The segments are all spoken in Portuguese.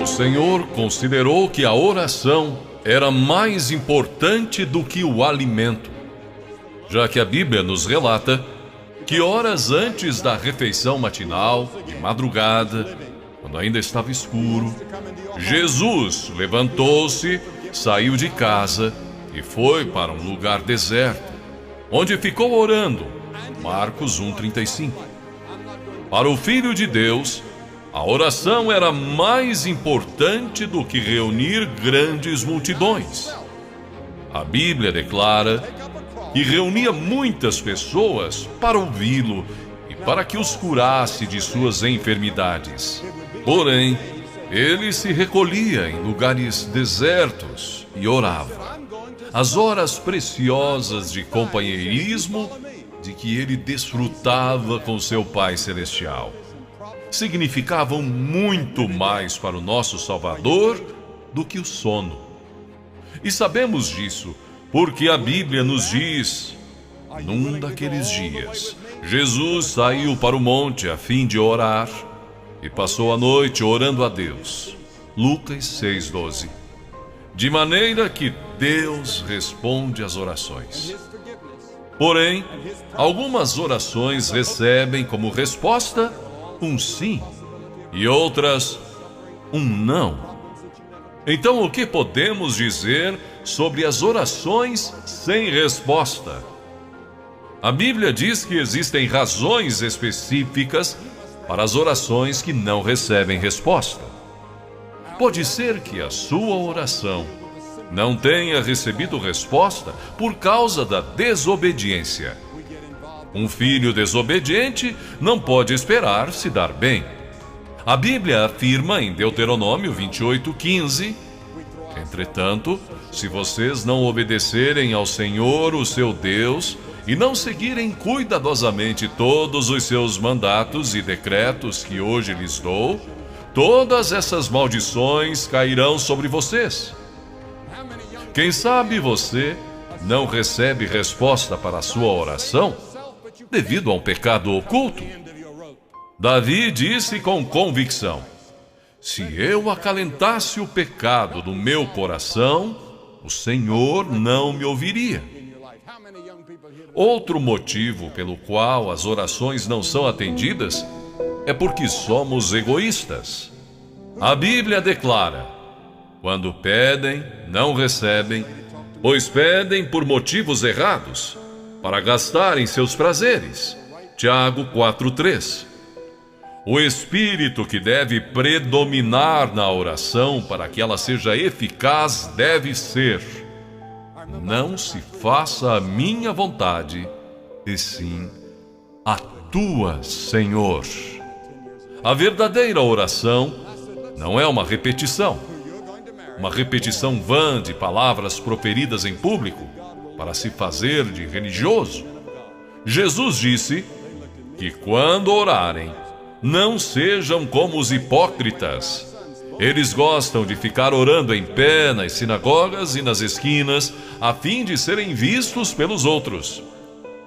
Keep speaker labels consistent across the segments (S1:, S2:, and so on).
S1: O Senhor considerou que a oração era mais importante do que o alimento, já que a Bíblia nos relata que horas antes da refeição matinal, de madrugada, quando ainda estava escuro, Jesus levantou-se, saiu de casa e foi para um lugar deserto, onde ficou orando. Marcos 1:35. Para o Filho de Deus, a oração era mais importante do que reunir grandes multidões. A Bíblia declara que reunia muitas pessoas para ouvi-lo e para que os curasse de suas enfermidades. Porém, ele se recolhia em lugares desertos e orava. As horas preciosas de companheirismo de que ele desfrutava com seu Pai Celestial significavam muito mais para o nosso Salvador do que o sono. E sabemos disso porque a Bíblia nos diz: num daqueles dias, Jesus saiu para o monte a fim de orar e passou a noite orando a Deus. Lucas 6:12. De maneira que Deus responde às orações. Porém, algumas orações recebem como resposta um sim e outras um não. Então, o que podemos dizer sobre as orações sem resposta? A Bíblia diz que existem razões específicas para as orações que não recebem resposta. Pode ser que a sua oração não tenha recebido resposta por causa da desobediência. Um filho desobediente não pode esperar se dar bem. A Bíblia afirma em Deuteronômio 28:15: entretanto, se vocês não obedecerem ao Senhor, o seu Deus, e não seguirem cuidadosamente todos os seus mandatos e decretos que hoje lhes dou, todas essas maldições cairão sobre vocês. Quem sabe você não recebe resposta para a sua oração devido a um pecado oculto? Davi disse com convicção: se eu acalentasse o pecado do meu coração, o Senhor não me ouviria. Outro motivo pelo qual as orações não são atendidas é porque somos egoístas. A Bíblia declara: quando pedem, não recebem, pois pedem por motivos errados, para gastarem seus prazeres. Tiago 4:3. O espírito que deve predominar na oração para que ela seja eficaz deve ser: não se faça a minha vontade, e sim a tua, Senhor. A verdadeira oração não é uma repetição vã de palavras proferidas em público para se fazer de religioso. Jesus disse que quando orarem, não sejam como os hipócritas. Eles gostam de ficar orando em pé nas sinagogas e nas esquinas, a fim de serem vistos pelos outros.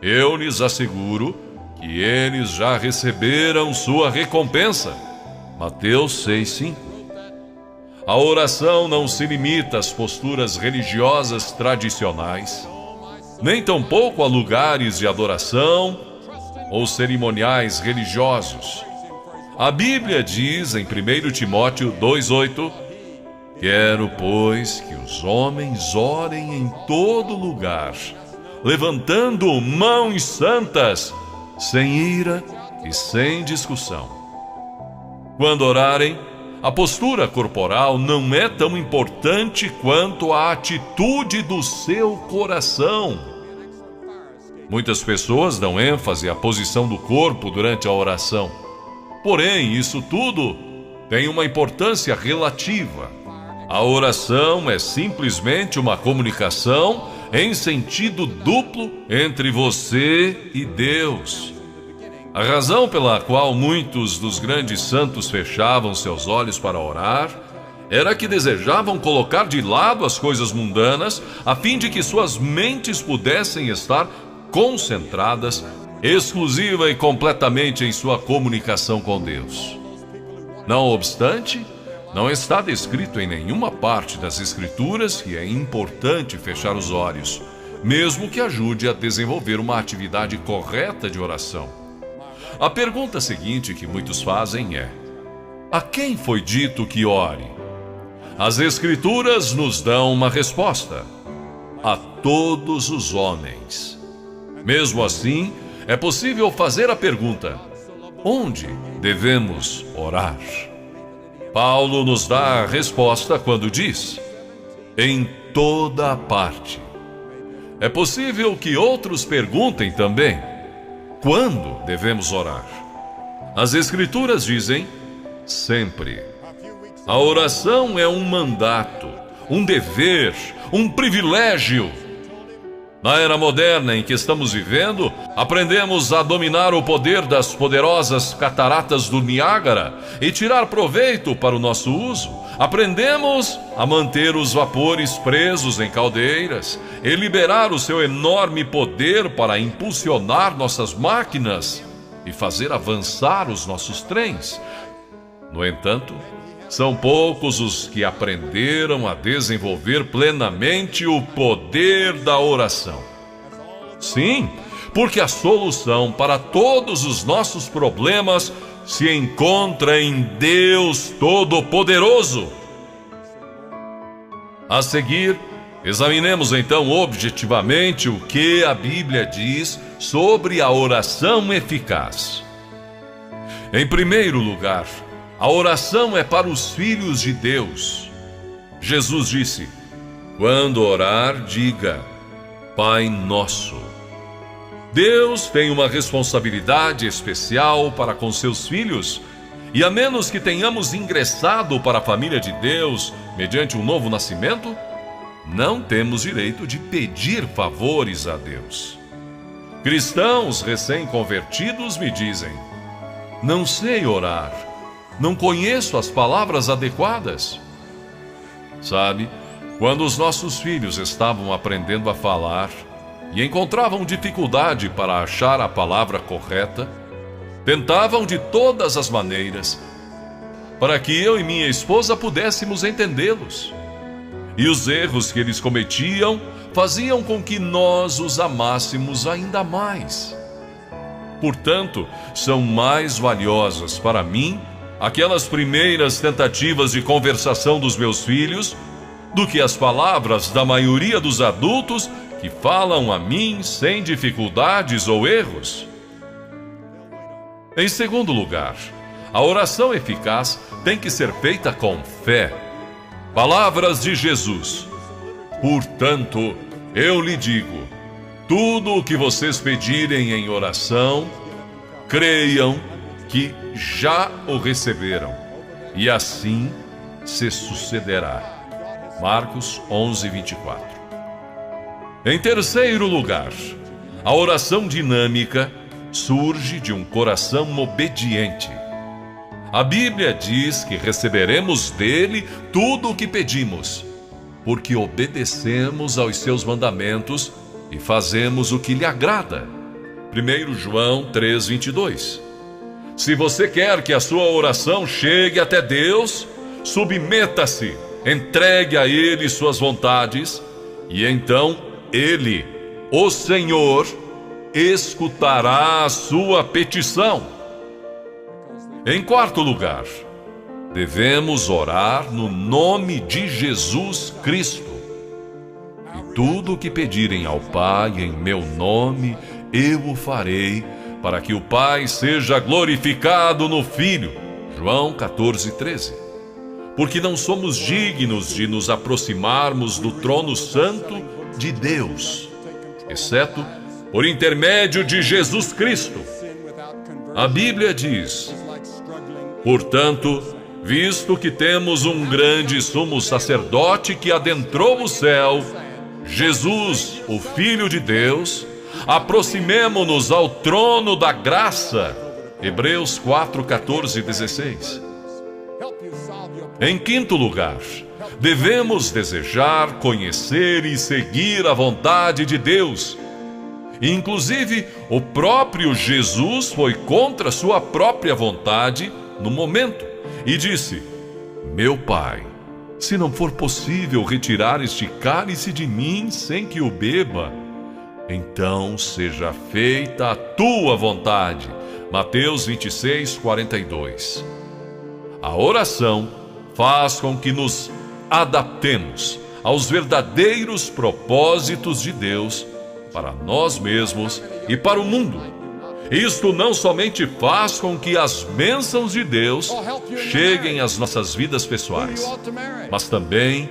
S1: Eu lhes asseguro que eles já receberam sua recompensa. Mateus 6:5. A oração não se limita às posturas religiosas tradicionais, nem tampouco a lugares de adoração ou cerimoniais religiosos. A Bíblia diz em 1 Timóteo 2:8: quero, pois, que os homens orem em todo lugar, levantando mãos santas, sem ira e sem discussão. Quando orarem, a postura corporal não é tão importante quanto a atitude do seu coração. Muitas pessoas dão ênfase à posição do corpo durante a oração. Porém, isso tudo tem uma importância relativa. A oração é simplesmente uma comunicação em sentido duplo entre você e Deus. A razão pela qual muitos dos grandes santos fechavam seus olhos para orar era que desejavam colocar de lado as coisas mundanas a fim de que suas mentes pudessem estar concentradas, exclusiva e completamente em sua comunicação com Deus. Não obstante, Não está descrito em nenhuma parte das Escrituras que é importante fechar os olhos, mesmo que ajude a desenvolver uma atividade correta de oração. A pergunta seguinte que muitos fazem é: a quem foi dito que ore? As Escrituras nos dão uma resposta: a todos os homens. Mesmo assim, é possível fazer a pergunta: onde devemos orar? Paulo nos dá a resposta quando diz: em toda parte. É possível que outros perguntem também: quando devemos orar? As Escrituras dizem: sempre. A oração é um mandato, um dever, um privilégio. Na era moderna em que estamos vivendo, aprendemos a dominar o poder das poderosas cataratas do Niágara e tirar proveito para o nosso uso. Aprendemos a manter os vapores presos em caldeiras e liberar o seu enorme poder para impulsionar nossas máquinas e fazer avançar os nossos trens. No entanto, são poucos os que aprenderam a desenvolver plenamente o poder da oração. Sim, porque a solução para todos os nossos problemas se encontra em Deus Todo-Poderoso. A seguir, examinemos então objetivamente o que a Bíblia diz sobre a oração eficaz. Em primeiro lugar, a oração é para os filhos de Deus. Jesus disse: quando orar, diga: Pai Nosso. Deus tem uma responsabilidade especial para com seus filhos, e a menos que tenhamos ingressado para a família de Deus mediante um novo nascimento, não temos direito de pedir favores a Deus. Cristãos recém-convertidos me dizem: não sei orar. Não conheço as palavras adequadas. Sabe, quando os nossos filhos estavam aprendendo a falar e encontravam dificuldade para achar a palavra correta, tentavam de todas as maneiras para que eu e minha esposa pudéssemos entendê-los. E os erros que eles cometiam faziam com que nós os amássemos ainda mais. Portanto, são mais valiosas para mim aquelas primeiras tentativas de conversação dos meus filhos do que as palavras da maioria dos adultos que falam a mim sem dificuldades ou erros. Em segundo lugar, a oração eficaz tem que ser feita com fé. Palavras de Jesus: portanto, eu lhe digo, tudo o que vocês pedirem em oração, creiam que já o receberam, e assim se sucederá. Marcos 11:24. Em terceiro lugar, a oração dinâmica surge de um coração obediente. A Bíblia diz que receberemos dele tudo o que pedimos, porque obedecemos aos seus mandamentos e fazemos o que lhe agrada. 1 João 3:22. Se você quer que a sua oração chegue até Deus, submeta-se, entregue a Ele suas vontades, e então Ele, o Senhor, escutará a sua petição. Em quarto lugar, devemos orar no nome de Jesus Cristo. E tudo o que pedirem ao Pai em meu nome, eu o farei, para que o Pai seja glorificado no Filho. João 14:13. Porque não somos dignos de nos aproximarmos do trono santo de Deus, exceto por intermédio de Jesus Cristo. A Bíblia diz: portanto, visto que temos um grande sumo sacerdote que adentrou o céu, Jesus, o Filho de Deus, aproximemo-nos ao trono da graça. Hebreus 4:14-16. Em quinto lugar, devemos desejar, conhecer e seguir a vontade de Deus. Inclusive, o próprio Jesus foi contra sua própria vontade no momento e disse: Meu Pai, se não for possível retirar este cálice de mim sem que o beba, então seja feita a tua vontade. Mateus 26, 42. A oração faz com que nos adaptemos aos verdadeiros propósitos de Deus para nós mesmos e para o mundo. Isto não somente faz com que as bênçãos de Deus cheguem às nossas vidas pessoais, mas também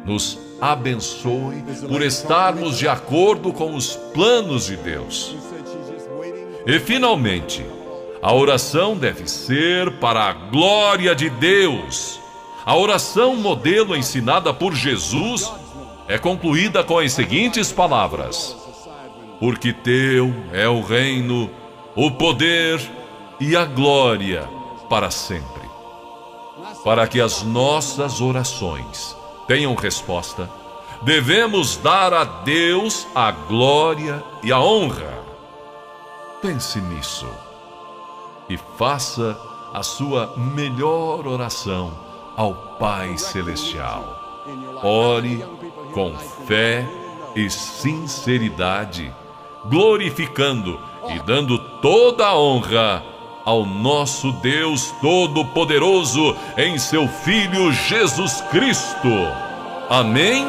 S1: nos abençoe por estarmos de acordo com os planos de Deus. E, finalmente, a oração deve ser para a glória de Deus. A oração modelo ensinada por Jesus é concluída com as seguintes palavras: porque teu é o reino, o poder e a glória para sempre. Para que as nossas orações tenham resposta, devemos dar a Deus a glória e a honra. Pense nisso e faça a sua melhor oração ao Pai Celestial. Ore com fé e sinceridade, glorificando e dando toda a honra ao nosso Deus Todo-Poderoso em seu Filho Jesus Cristo. Amém?